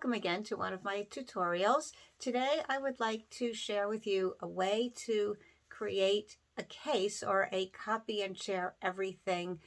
welcome again to one of my tutorials. Today I would like to share with you a way to create a case or a copy and share everything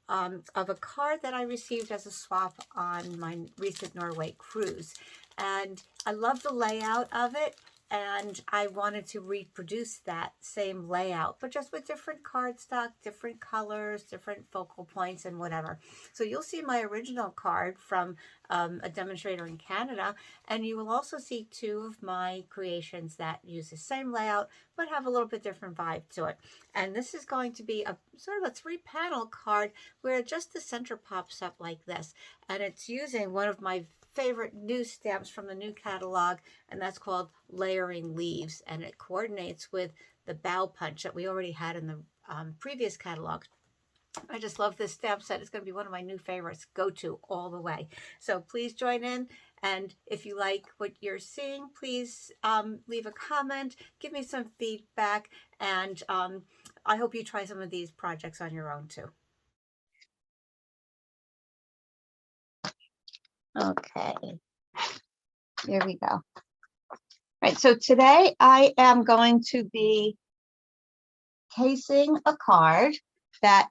of a card that I received as a swap on my recent Norway cruise. And I love the layout of it, and I wanted to reproduce that same layout, but just with different cardstock, different colors, different focal points, and whatever. So you'll see my original card from a demonstrator in Canada, and you will also see two of my creations that use the same layout, but have a little bit different vibe to it. And this is going to be a sort of a 3-panel card where just the center pops up like this. And it's using one of my favorite new stamps from the new catalog, and that's called Layering Leaves, and it coordinates with the bow punch that we already had in the previous catalog. I just love this stamp set. It's going to be one of my new favorites, go-to all the way. So please join in, and if you like what you're seeing, please leave a comment, give me some feedback, and I hope you try some of these projects on your own too. Okay, here we go. All right, so today I am going to be casing a card that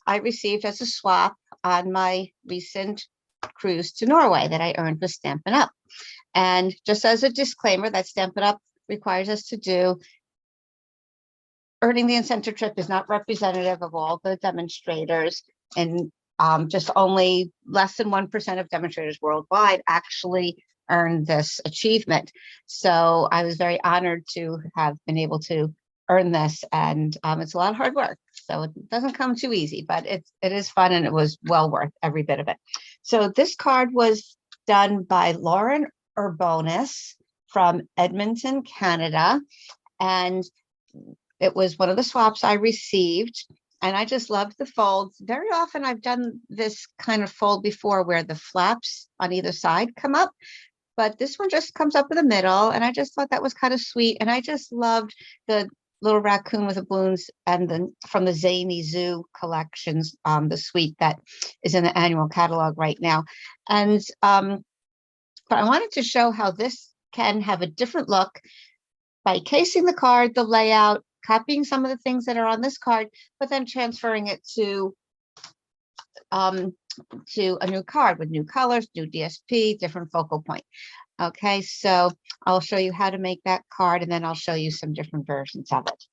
I received as a swap on my recent cruise to Norway that I earned with Stampin' Up. And just as a disclaimer that Stampin' Up requires us to do, earning the incentive trip is not representative of all the demonstrators, and just only less than 1% of demonstrators worldwide actually earn this achievement. So I was very honored to have been able to earn this, and it's a lot of hard work. So it doesn't come too easy, but it is fun, and it was well worth every bit of it. So this card was done by Lauren Urbonis from Edmonton, Canada, and it was one of the swaps I received, and I just loved the folds. Very often I've done this kind of fold before where the flaps on either side come up, but this one just comes up in the middle, and I just thought that was kind of sweet. And I just loved the little raccoon with the balloons and then from the Zany Zoo collections, the suite that is in the annual catalog right now. And but I wanted to show how this can have a different look by casing the card, the layout, copying some of the things that are on this card, but then transferring it to a new card with new colors, new DSP, different focal point. Okay, so I'll show you how to make that card, and then I'll show you some different versions of it.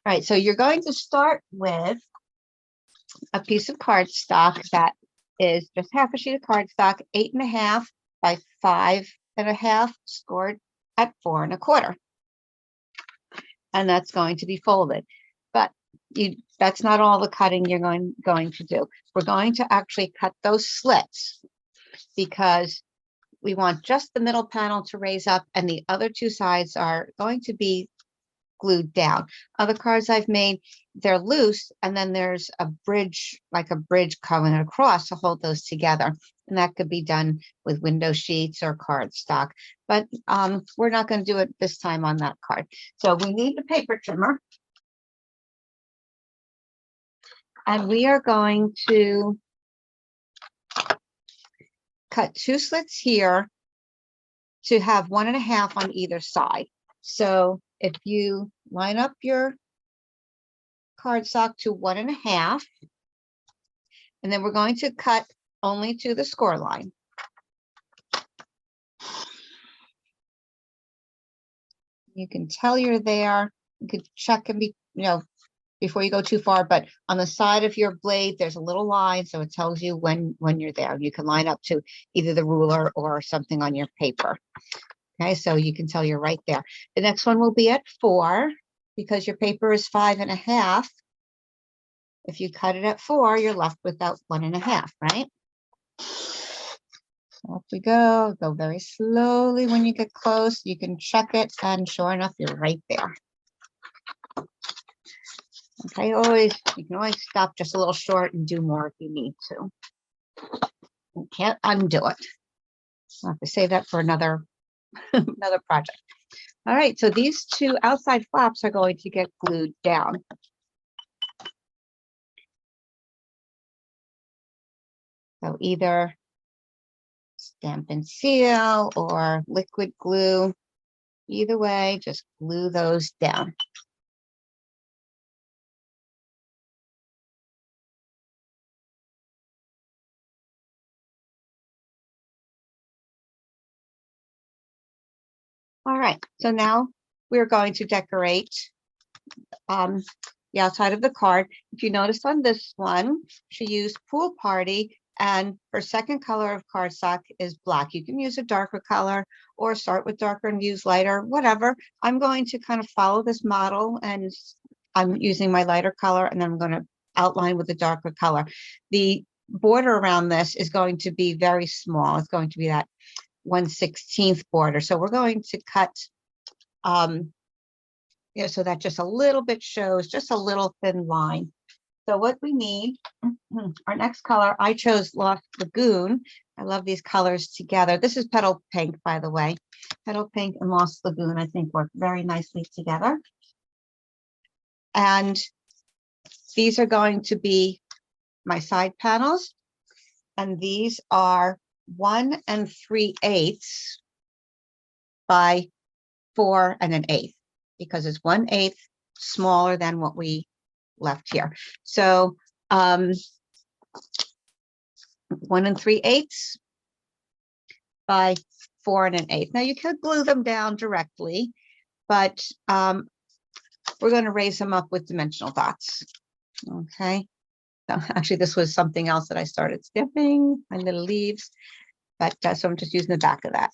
All right, so you're going to start with a piece of cardstock that is just half a sheet of cardstock, 8.5 by 5.5, scored at 4 1/4. And that's going to be folded, but that's not all the cutting you're going to do. We're going to actually cut those slits because we want just the middle panel to raise up, and the other two sides are going to be glued down. Other cards I've made, they're loose, and then there's a bridge, like a bridge coming across to hold those together. And that could be done with window sheets or cardstock, but we're not going to do it this time on that card. So we need the paper trimmer, and we are going to cut 2 slits here to have 1.5 on either side. So if you line up your cardstock to 1.5, and then we're going to cut only to the score line. You can tell you're there. You could check and be, before you go too far, but on the side of your blade, there's a little line, so it tells you when you're there. You can line up to either the ruler or something on your paper. Okay, so you can tell you're right there. The next one will be at 4 because your paper is 5.5. If you cut it at 4, you're left with that 1.5, right? Off we go. Go very slowly. When you get close, you can check it, and sure enough, you're right there. Okay, you can always stop just a little short and do more if you need to. You can't undo it. I'll have to save that for another project. All right, so these 2 outside flaps are going to get glued down. So either Stampin' Seal or liquid glue. Either way, just glue those down. All right, so now we're going to decorate the outside of the card. If you notice on this one, she used Pool Party, and her second color of cardstock is black. You can use a darker color or start with darker and use lighter, whatever. I'm going to kind of follow this model, and I'm using my lighter color, and then I'm going to outline with a darker color. The border around this is going to be very small. It's going to be that 1/16 border. So we're going to cut so that just a little bit shows, just a little thin line. So what we need, our next color, I chose Lost Lagoon. I love these colors together. This is Petal Pink, by the way. Petal Pink and Lost Lagoon, I think, work very nicely together. And these are going to be my side panels. And these are 1 3/8 by 4 1/8, because it's 1/8 smaller than what we left here. So 1 3/8 by 4 1/8. Now you could glue them down directly, but we're going to raise them up with dimensional dots. Okay. So actually, this was something else that I started stamping, my little leaves, but so I'm just using the back of that.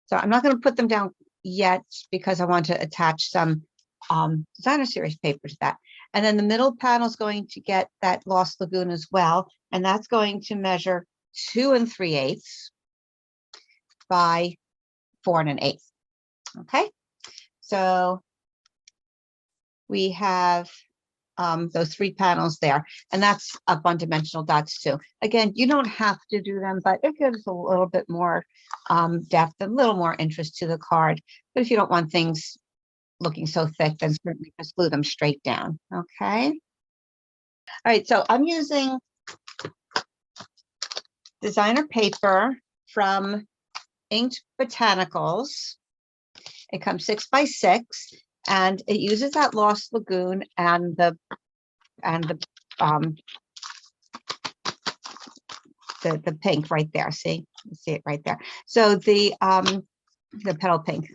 So I'm not going to put them down yet because I want to attach some designer series paper to that. And then the middle panel is going to get that Lost Lagoon as well. And that's going to measure 2 3/8 by 4 1/8. Okay. So we have those 3 panels there, and that's up on dimensional dots too. Again, you don't have to do them, but it gives a little bit more depth, a little more interest to the card. But if you don't want things looking so thick, then certainly just glue them straight down. Okay. All right, so I'm using designer paper from Inked Botanicals. It comes 6 by 6, and it uses that Lost Lagoon and the pink right there. See, you see it right there. So the Petal Pink.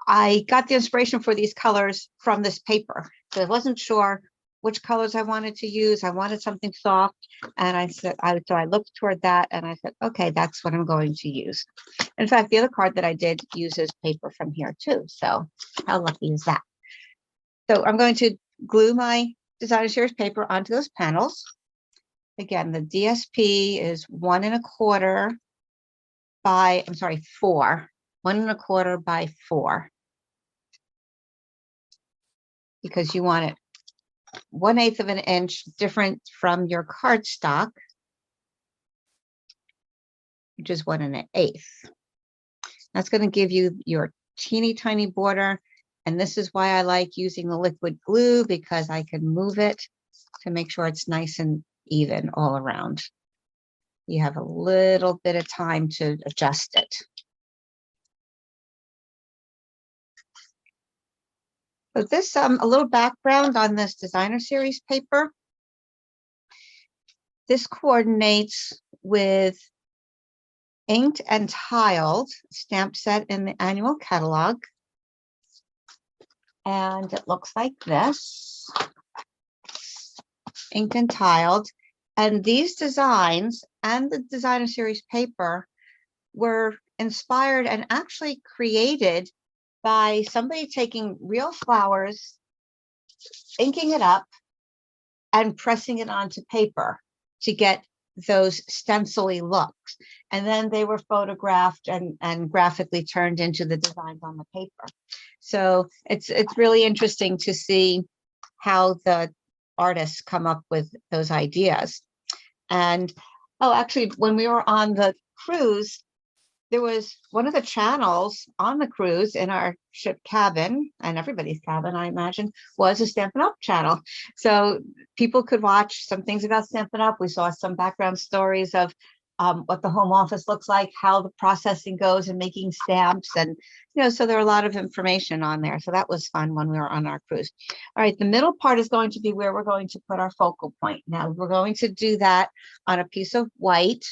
I got the inspiration for these colors from this paper. So I wasn't sure which colors I wanted to use. I wanted something soft, and I said, so I looked toward that, and I said, okay, that's what I'm going to use. In fact, the other card that I did uses paper from here too. So how lucky is that? So I'm going to glue my designer series paper onto those panels. Again, the DSP is 1 1/4 by, 4. 1 1/4 by 4. Because you want it 1/8 of an inch different from your cardstock, which is 1 1/8. That's going to give you your teeny tiny border. And this is why I like using the liquid glue, because I can move it to make sure it's nice and even all around. You have a little bit of time to adjust it. So this, a little background on this designer series paper. This coordinates with Inked and Tiled stamp set in the annual catalog. And it looks like this. Inked and Tiled. And these designs and the designer series paper were inspired and actually created by somebody taking real flowers, inking it up, and pressing it onto paper to get those stencil-y looks. And then they were photographed and graphically turned into the designs on the paper. So it's really interesting to see how the artists come up with those ideas. And actually, when we were on the cruise, there was one of the channels on the cruise in our ship cabin, and everybody's cabin, I imagine, was a Stampin' Up channel. So people could watch some things about Stampin' Up. We saw some background stories of what the home office looks like, how the processing goes and making stamps. And, so there are a lot of information on there. So that was fun when we were on our cruise. All right, the middle part is going to be where we're going to put our focal point. Now we're going to do that on a piece of white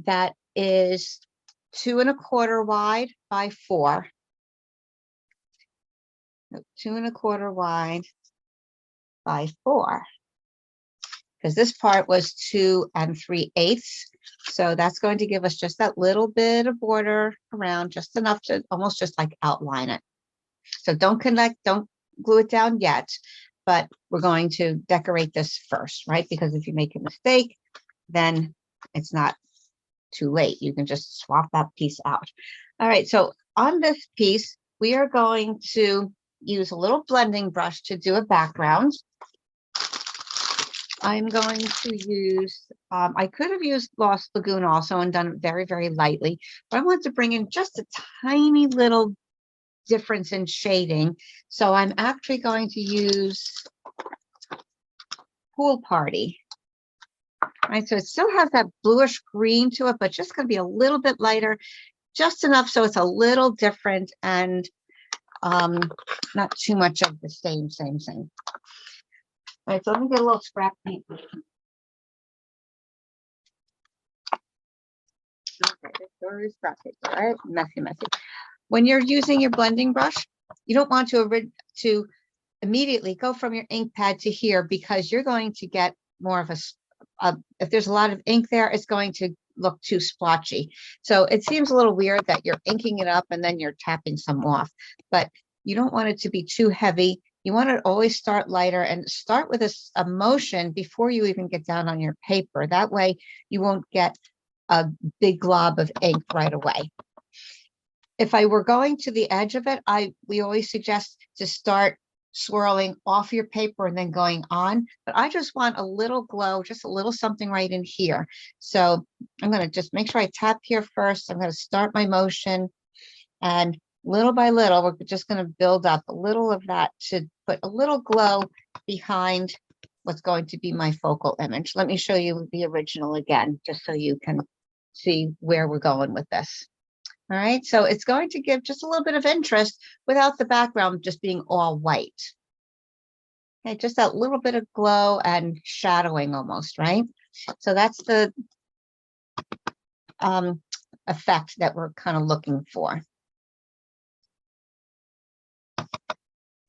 that is 2 1/4 wide by 4. 2 1/4 wide by 4. Because this part was 2 3/8. So that's going to give us just that little bit of border around, just enough to almost just like outline it. So don't glue it down yet, but we're going to decorate this first, right? Because if you make a mistake, then it's not too late. You can just swap that piece out. All right, so on this piece, we are going to use a little blending brush to do a background. I'm going to use, I could have used Lost Lagoon also and done it very, very lightly, but I want to bring in just a tiny little difference in shading. So I'm actually going to use Pool Party. Right, so it still has that bluish green to it, but just going to be a little bit lighter, just enough so it's a little different and not too much of the same. All right, so let me get a little scrap paper. Okay, there's scrap paper, right? Messy. When you're using your blending brush, you don't want to immediately go from your ink pad to here, because you're going to get more of if there's a lot of ink there, it's going to look too splotchy. So it seems a little weird that you're inking it up and then you're tapping some off, but you don't want it to be too heavy. You want to always start lighter and start with a motion before you even get down on your paper. That way you won't get a big glob of ink right away. If I were going to the edge of it, we always suggest to start swirling off your paper and then going on, but I just want a little glow, just a little something right in here. So I'm going to just make sure I tap here first. I'm going to start my motion, and little by little, we're just going to build up a little of that to put a little glow behind what's going to be my focal image. Let me show you the original again, just so you can see where we're going with this. All right, so it's going to give just a little bit of interest without the background just being all white. Okay, just that little bit of glow and shadowing almost, right? So that's the effect that we're kind of looking for.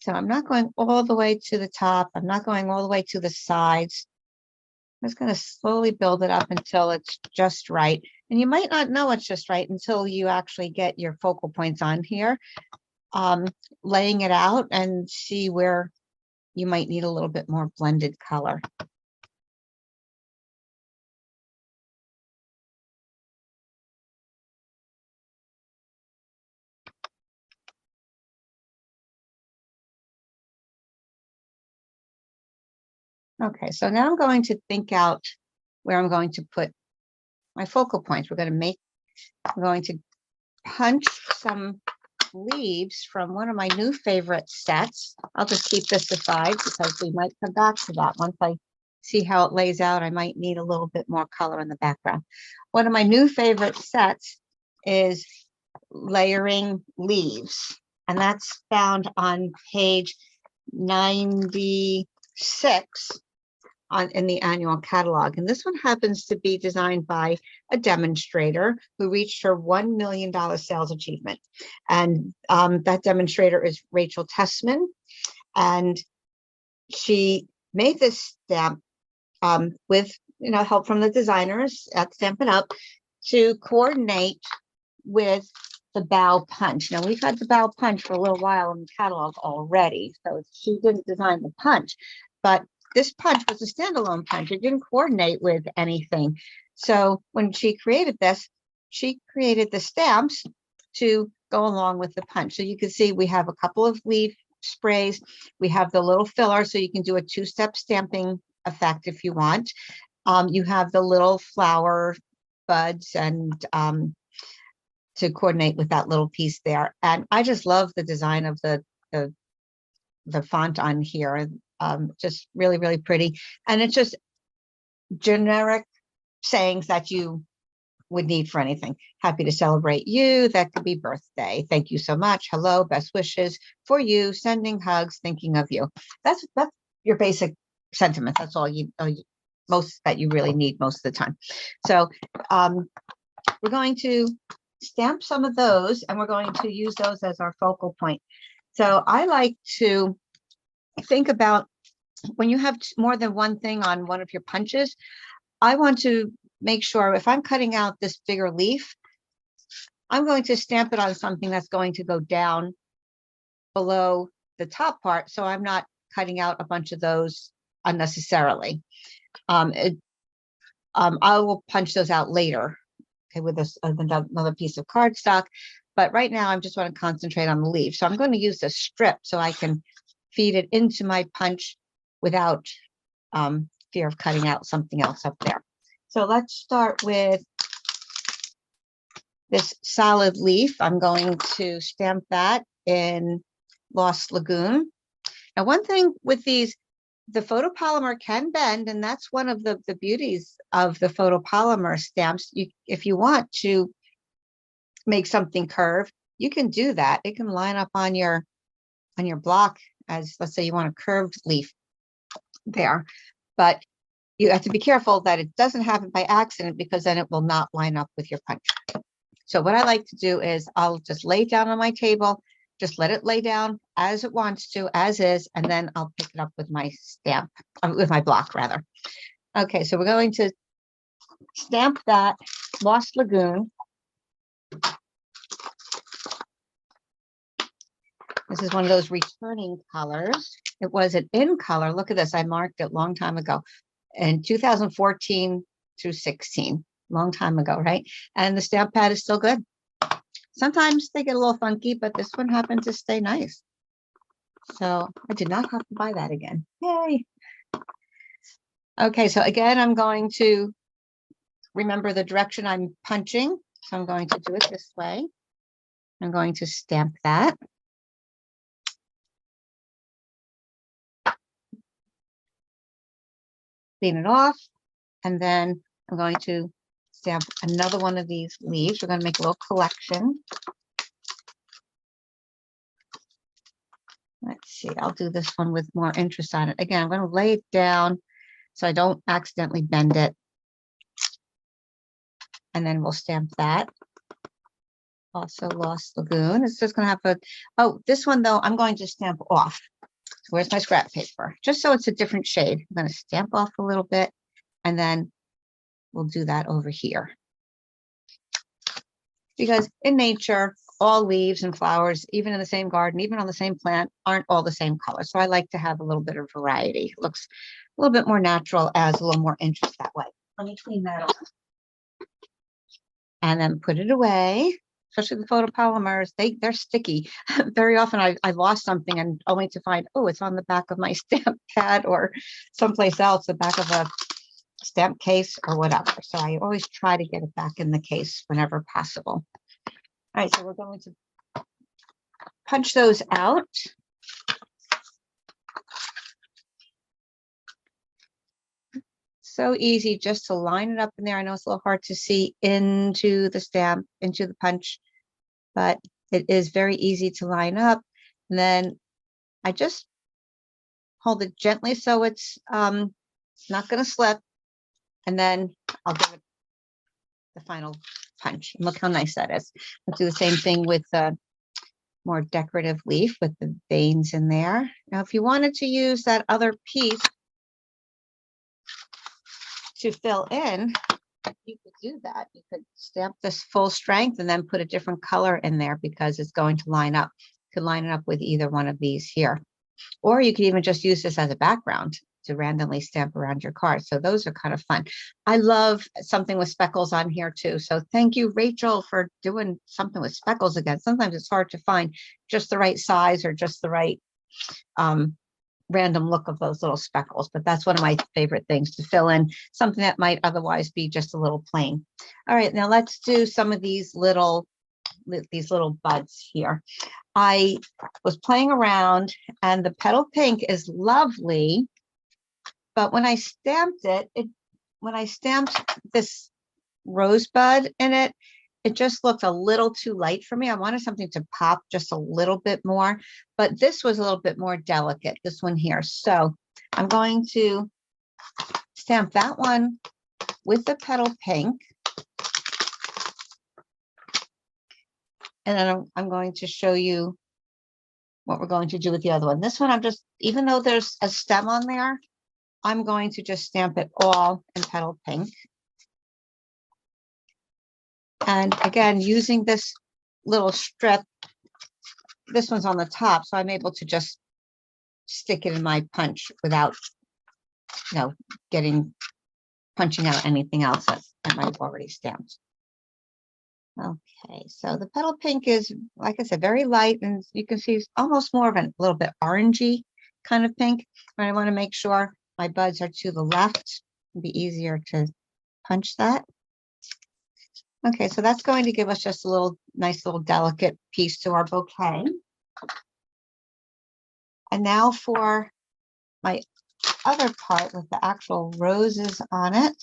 So I'm not going all the way to the top. I'm not going all the way to the sides. I'm just going to slowly build it up until it's just right. And you might not know it's just right until you actually get your focal points on here, laying it out and see where you might need a little bit more blended color. Okay, so now I'm going to think out where I'm going to put my focal points. I'm going to punch some leaves from one of my new favorite sets. I'll just keep this aside because we might come back to that. Once I see how it lays out, I might need a little bit more color in the background. One of my new favorite sets is Layering Leaves, and that's found on page 96 in the annual catalog. And this one happens to be designed by a demonstrator who reached her $1 million sales achievement. And that demonstrator is Rachel Tessman. And she made this stamp with help from the designers at Stampin' Up to coordinate with the bow punch. Now we've had the bow punch for a little while in the catalog already, so she didn't design the punch, but this punch was a standalone punch. It didn't coordinate with anything. So when she created this, she created the stamps to go along with the punch. So you can see we have a couple of leaf sprays. We have the little filler, so you can do a two-step stamping effect if you want. You have the little flower buds and to coordinate with that little piece there. And I just love the design of the font on here. Just really, really pretty. And it's just generic sayings that you would need for anything. Happy to celebrate you. That could be birthday. Thank you so much. Hello, best wishes for you. Sending hugs, thinking of you. That's your basic sentiment. That's all you most that you really need most of the time. So we're going to stamp some of those, and we're going to use those as our focal point. So I like to think about when you have more than one thing on one of your punches, I want to make sure if I'm cutting out this bigger leaf, I'm going to stamp it on something that's going to go down below the top part, so I'm not cutting out a bunch of those unnecessarily. I will punch those out later, okay, with another piece of cardstock. But right now, I just want to concentrate on the leaf. So I'm going to use the strip so I can feed it into my punch without fear of cutting out something else up there. So let's start with this solid leaf. I'm going to stamp that in Lost Lagoon. Now, one thing with these, the photopolymer can bend, and that's one of the beauties of the photopolymer stamps. If you want to make something curve, you can do that. It can line up on your block as, let's say you want a curved leaf there, but you have to be careful that it doesn't happen by accident, because then it will not line up with your punch. So what I like to do is I'll just lay it down on my table, just let it lay down as it wants to, as is, and then I'll pick it up with my stamp, with my block rather. Okay, so we're going to stamp that Lost Lagoon. This is one of those returning colors. It was an in color. Look at this. I marked it a long time ago in 2014 through 16. Long time ago, right? And the stamp pad is still good. Sometimes they get a little funky, but this one happened to stay nice. So I did not have to buy that again. Yay. Okay, so again, I'm going to remember the direction I'm punching. So I'm going to do it this way. I'm going to stamp that. Clean it off. And then I'm going to stamp another one of these leaves. We're going to make a little collection. Let's see, I'll do this one with more interest on it. Again, I'm going to lay it down so I don't accidentally bend it. And then we'll stamp that. Also Lost Lagoon. It's just going to have oh, this one though, I'm going to stamp off. Where's my scrap paper? Just so it's a different shade. I'm going to stamp off a little bit, and then we'll do that over here. Because in nature, all leaves and flowers, even in the same garden, even on the same plant, aren't all the same color. So I like to have a little bit of variety. It looks a little bit more natural, adds a little more interest that way. Let me clean that off. And then put it away, especially the photopolymers. They're sticky. Very often I lost something and only to find, oh, it's on the back of my stamp pad or someplace else, the back of a stamp case or whatever. So I always try to get it back in the case whenever possible. All right, so we're going to punch those out. So easy just to line it up in there. I know it's a little hard to see into the stamp, into the punch, but it is very easy to line up. And then I just hold it gently so it's not going to slip. And then I'll give it the final punch. And look how nice that is. Let's do the same thing with the more decorative leaf with the veins in there. Now, if you wanted to use that other piece to fill in, you could do that. You could stamp this full strength and then put a different color in there because it's going to line up. You could line it up with either one of these here. Or you could even just use this as a background to randomly stamp around your card. So those are kind of fun. I love something with speckles on here too. So thank you, Rachel, for doing something with speckles again. Sometimes it's hard to find just the right size or just the right random look of those little speckles, but that's one of my favorite things to fill in something that might otherwise be just a little plain. All right, now let's do some of these little buds here. I was playing around and the petal pink is lovely, but when I stamped it, when I stamped this rosebud in it. It just looked a little too light for me. I wanted something to pop just a little bit more, but this was a little bit more delicate, this one here. So I'm going to stamp that one with the petal pink. And then I'm going to show you what we're going to do with the other one. This one, I'm just, even though there's a stem on there, I'm going to just stamp it all in petal pink. And again, using this little strip, this one's on the top, so I'm able to just stick it in my punch without, punching out anything else that I might have already stamped. Okay, so the petal pink is, like I said, very light, and you can see it's almost more of a little bit orangey kind of pink. But I want to make sure my buds are to the left. It'll be easier to punch that. Okay, so that's going to give us just a nice little delicate piece to our bouquet. And now for my other part with the actual roses on it,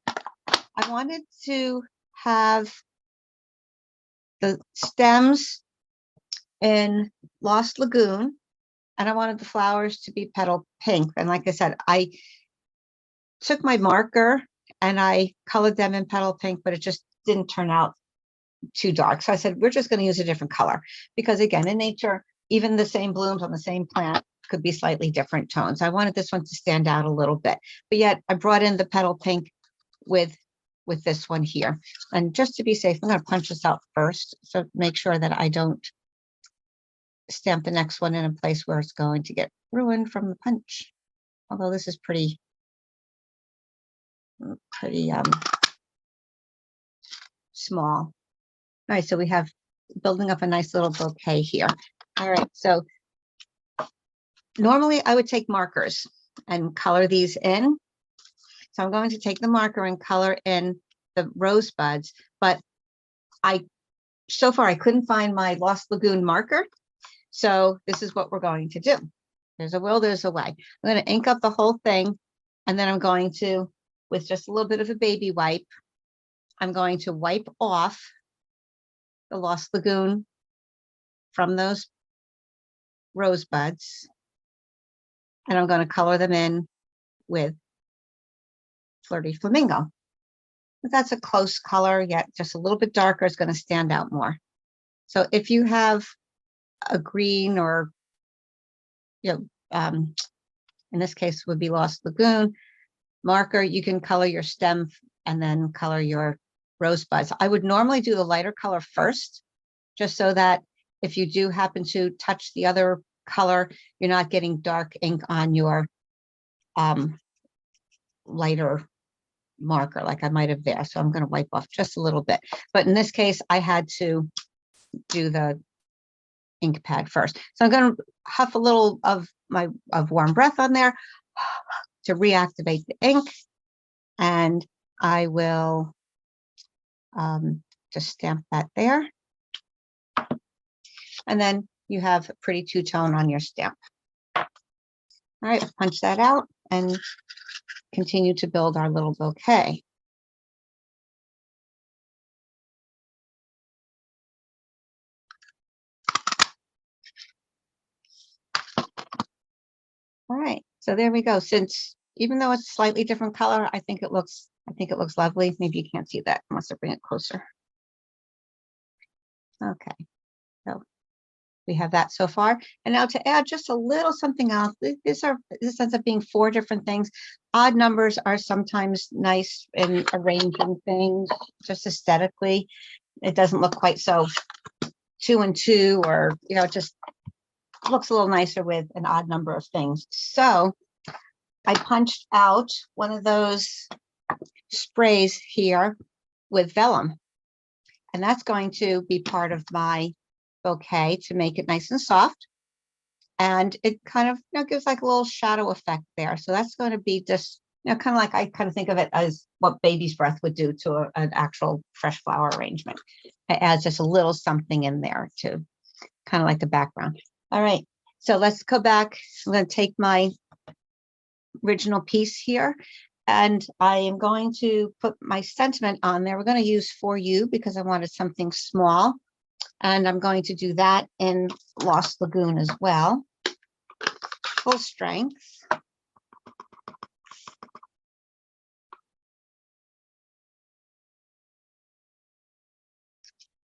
I wanted to have the stems in Lost Lagoon, and I wanted the flowers to be petal pink. And like I said, I took my marker and I colored them in petal pink, but it just didn't turn out too dark. So I said, we're just going to use a different color, because again, in nature, even the same blooms on the same plant could be slightly different tones. I wanted this one to stand out a little bit, but yet I brought in the petal pink with this one here. And just to be safe, I'm going to punch this out first. So make sure that I don't stamp the next one in a place where it's going to get ruined from the punch. Although this is pretty small. All right, so we have building up a nice little bouquet here. All right, so normally I would take markers and color these in. So I'm going to take the marker and color in the rosebuds, but so far I couldn't find my Lost Lagoon marker. So this is what we're going to do. There's a will, there's a way. I'm going to ink up the whole thing, and then I'm going to, with just a little bit of a baby wipe, I'm going to wipe off the Lost Lagoon from those rosebuds, and I'm going to color them in with Flirty Flamingo. That's a close color, yet just a little bit darker is going to stand out more. So if you have a green, or in this case would be Lost Lagoon marker, you can color your stem and then color your rosebuds. I would normally do the lighter color first, just so that if you do happen to touch the other color, you're not getting dark ink on your lighter marker like I might have there. So I'm going to wipe off just a little bit. But in this case, I had to do the ink pad first. So I'm going to huff a little of warm breath on there to reactivate the ink. And I will just stamp that there. And then you have a pretty two-tone on your stamp. All right, punch that out and continue to build our little bouquet. All right, so there we go. Since even though it's a slightly different color, I think it looks lovely. Maybe you can't see that. I must have bring it closer. Okay, so we have that so far. And now to add just a little something else, this ends up being 4 different things. Odd numbers are sometimes nice in arranging things, just aesthetically. It doesn't look quite so 2 and 2, or it just looks a little nicer with an odd number of things. So I punched out one of those sprays here with vellum, and that's going to be part of my bouquet to make it nice and soft. And it kind of gives like a little shadow effect there. So that's going to be just kind of like, I kind of think of it as what baby's breath would do to an actual fresh flower arrangement. It adds just a little something in there to kind of like the background. All right, so let's go back. I'm going to take my original piece here, And I am going to put my sentiment on there. We're going to use For You because I wanted something small. And I'm going to do that in Lost Lagoon as well. Full strength.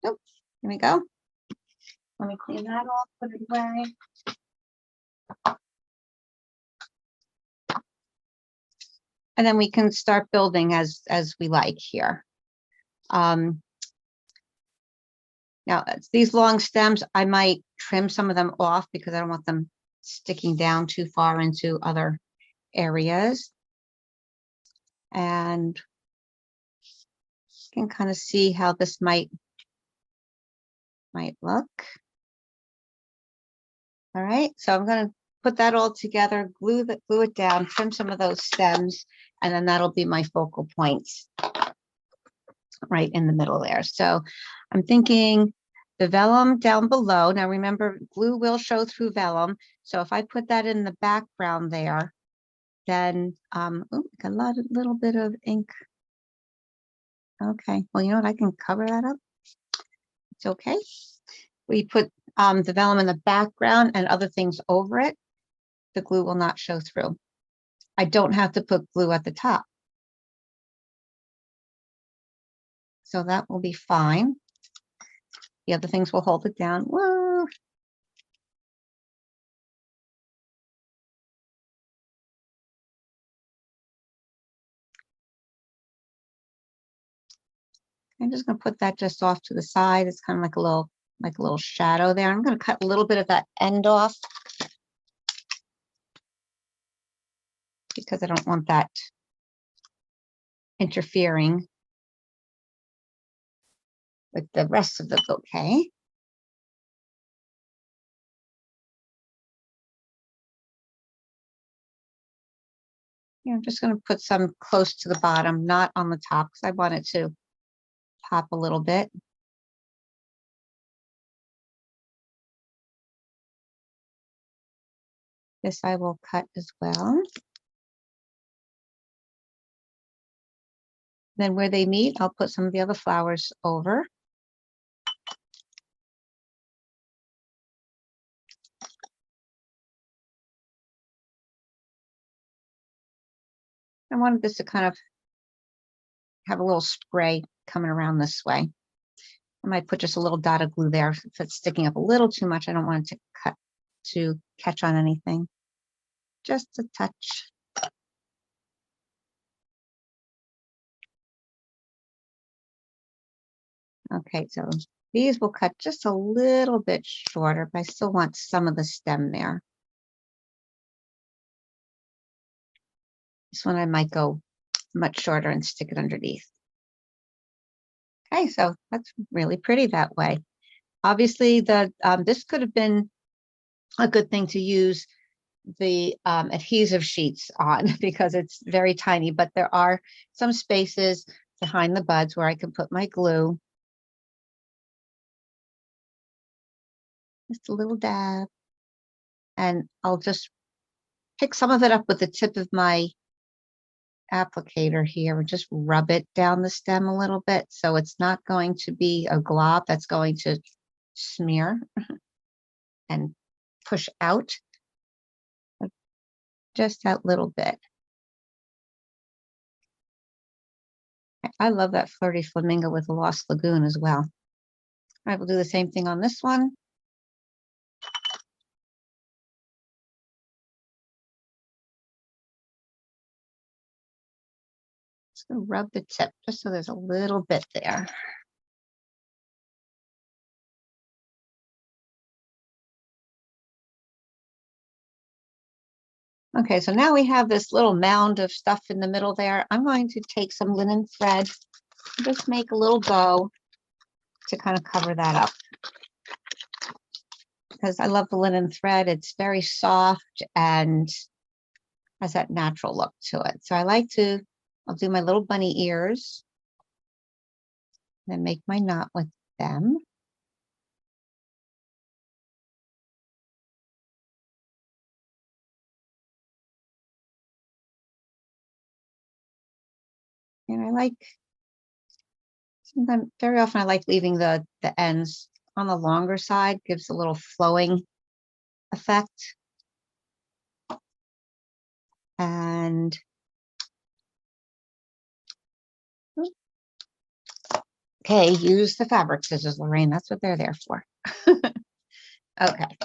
Nope. Here we go. Let me clean that off, put it away. And then we can start building as we like here. Now, these long stems, I might trim some of them off because I don't want them sticking down too far into other areas. And you can kind of see how this might look. All right, so I'm going to put that all together, glue it down, trim some of those stems, and then that'll be my focal points right in the middle there. So I'm thinking the vellum down below. Now remember, glue will show through vellum. So if I put that in the background there, then a little bit of ink. Okay, well, you know what? I can cover that up. It's okay. We put the vellum in the background and other things over it. The glue will not show through. I don't have to put glue at the top. So that will be fine. The other things will hold it down. Whoa. I'm just going to put that just off to the side. It's kind of like a little shadow there. I'm going to cut a little bit of that end off because I don't want that interfering with the rest of the bouquet. Yeah, I'm just going to put some close to the bottom, not on the top, because I want it to pop a little bit. This I will cut as well. Then where they meet, I'll put some of the other flowers over. I wanted this to kind of have a little spray coming around this way. I might put just a little dot of glue there. If it's sticking up a little too much, I don't want it to catch on anything. Just a touch. Okay, so these will cut just a little bit shorter, but I still want some of the stem there. This one I might go much shorter and stick it underneath. Okay, so that's really pretty that way. Obviously, this could have been a good thing to use the adhesive sheets on because it's very tiny, but there are some spaces behind the buds where I can put my glue. Just a little dab. And I'll just pick some of it up with the tip of my applicator here and just rub it down the stem a little bit. So it's not going to be a glob that's going to smear and push out. Just that little bit. I love that Flirty Flamingo with the Lost Lagoon as well. I will do the same thing on this one. Just gonna rub the tip just so there's a little bit there. Okay, so now we have this little mound of stuff in the middle there. I'm going to take some linen thread, just make a little bow to kind of cover that up. Because I love the linen thread. It's very soft and has that natural look to it. So I'll do my little bunny ears, then make my knot with them. And sometimes, very often I like leaving the ends on the longer side, gives a little flowing effect. And okay, use the fabric scissors, Lorraine. That's what they're there for. Okay.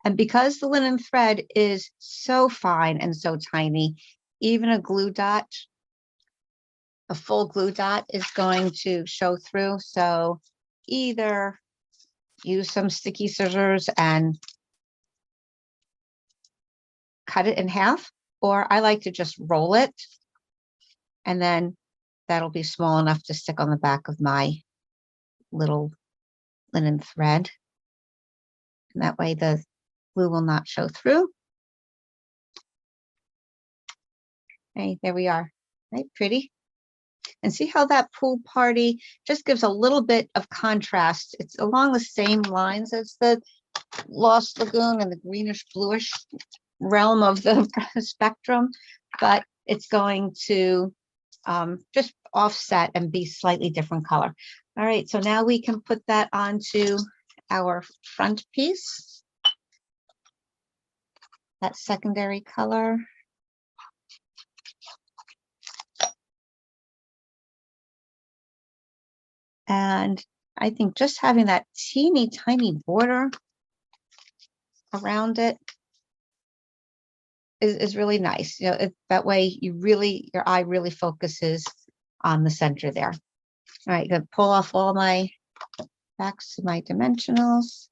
And because the linen thread is so fine and so tiny, even a full glue dot is going to show through. So either use some sticky scissors and cut it in half, or I like to just roll it, and then that'll be small enough to stick on the back of my little linen thread. And that way the glue will not show through. Okay, there we are. Right, pretty. And see how that pool party just gives a little bit of contrast. It's along the same lines as the Lost Lagoon and the greenish bluish realm of the spectrum, but it's going to just offset and be slightly different color. All right, so now we can put that onto our front piece, that secondary color. And I think just having that teeny tiny border around it is really nice. You know, that way your eye really focuses on the center there. All right, gonna pull off all my backs to my dimensionals.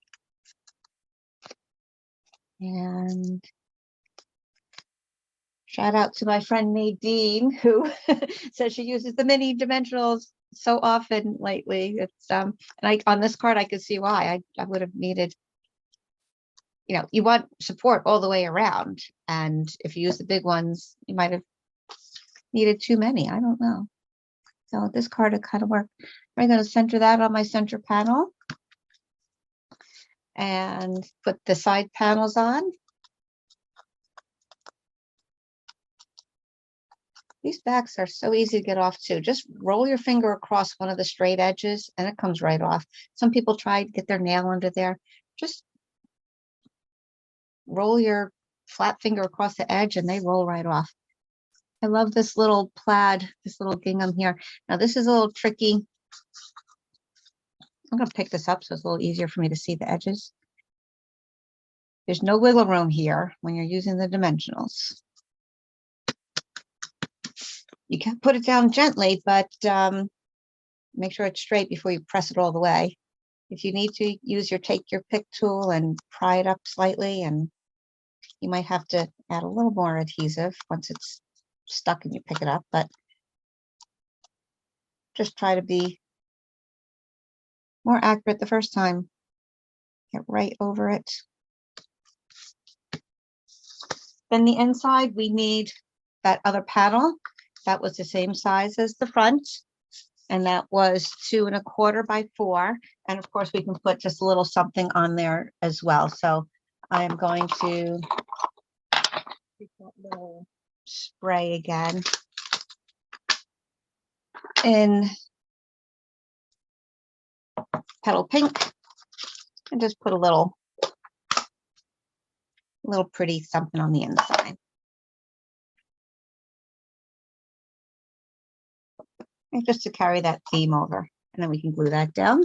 And shout out to my friend Nadine, who says she uses the mini dimensionals so often lately. It's and on this card I could see why. I would have needed, you want support all the way around, and if you use the big ones, you might have needed too many. I don't know. So this card would kind of work. I'm going to center that on my center panel and put the side panels on. These backs are so easy to get off too. Just roll your finger across one of the straight edges and it comes right off. Some people try to get their nail under there. Just roll your flat finger across the edge and they roll right off. I love this little plaid, this little gingham here. Now this is a little tricky. I'm going to pick this up so it's a little easier for me to see the edges. There's no wiggle room here when you're using the dimensionals. You can put it down gently, but make sure it's straight before you press it all the way. If you need to use take your pick tool and pry it up slightly, and you might have to add a little more adhesive once it's stuck and you pick it up, but just try to be more accurate the first time. Get right over it. Then the inside, we need that other panel. That was the same size as the front, and that was 2 1/4 by 4. And of course, we can put just a little something on there as well. So I am going to take that little spray again in Petal Pink and just put a little pretty something on the inside. And just to carry that theme over, and then we can glue that down.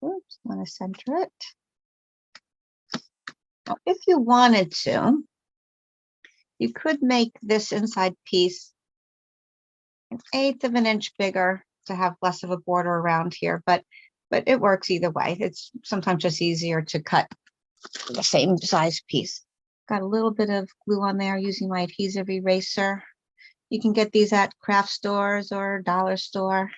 Oops, want to center it. Now, if you wanted to, you could make this inside piece 1/8 of an inch bigger to have less of a border around here, but it works either way. It's sometimes just easier to cut the same size piece. Got a little bit of glue on there using my adhesive eraser. You can get these at craft stores or dollar store.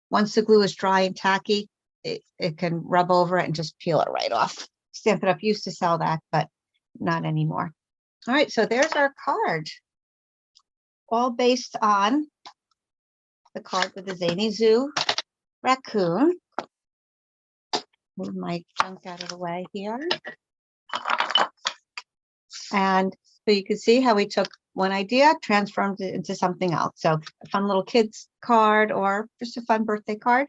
Once the glue is dry and tacky, it can rub over it and just peel it right off. Stampin' Up used to sell that, but not anymore. All right, so there's our card, all based on the card with the Zany Zoo raccoon. Move my junk out of the way here. And so you can see how we took one idea, transformed it into something else. So a fun little kid's card or just a fun birthday card,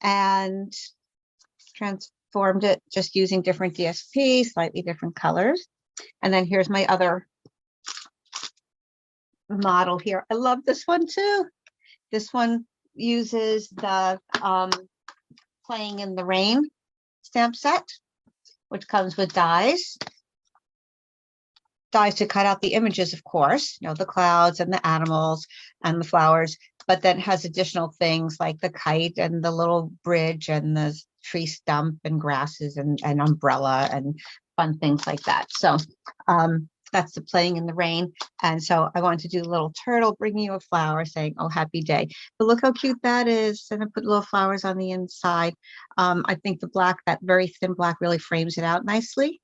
and transformed it just using different DSP, slightly different colors. And then here's my other model here. I love this one too. This one uses the Playing in the Rain stamp set, which comes with dies to cut out the images, of course, the clouds and the animals and the flowers, but then has additional things like the kite and the little bridge and the tree stump and grasses and umbrella and fun things like that. So that's the Playing in the Rain. And so I wanted to do a little turtle bringing you a flower saying, oh, happy day. But look how cute that is. And I put little flowers on the inside. I think the black, that very thin black, really frames it out nicely.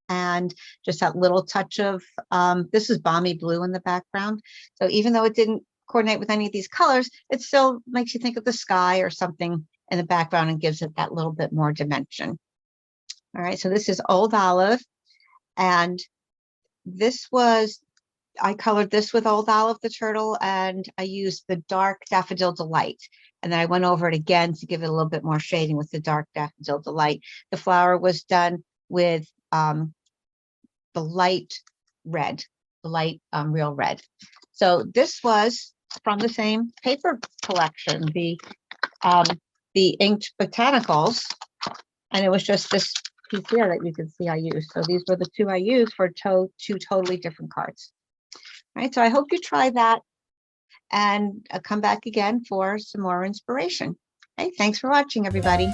And just that little touch of, this is balmy blue in the background. So even though it didn't coordinate with any of these colors, it still makes you think of the sky or something in the background and gives it that little bit more dimension. All right, so this is Old Olive. And this was, I colored this with Old Olive, the turtle, and I used the dark Daffodil Delight. And then I went over it again to give it a little bit more shading with the dark Daffodil Delight. The flower was done with the light red, the light real red. So this was from the same paper collection, the Inked Botanicals, and it was just this piece here that you can see I used. So these were the two I used for two totally different cards. All right, so I hope you try that and come back again for some more inspiration. Okay, thanks for watching, everybody.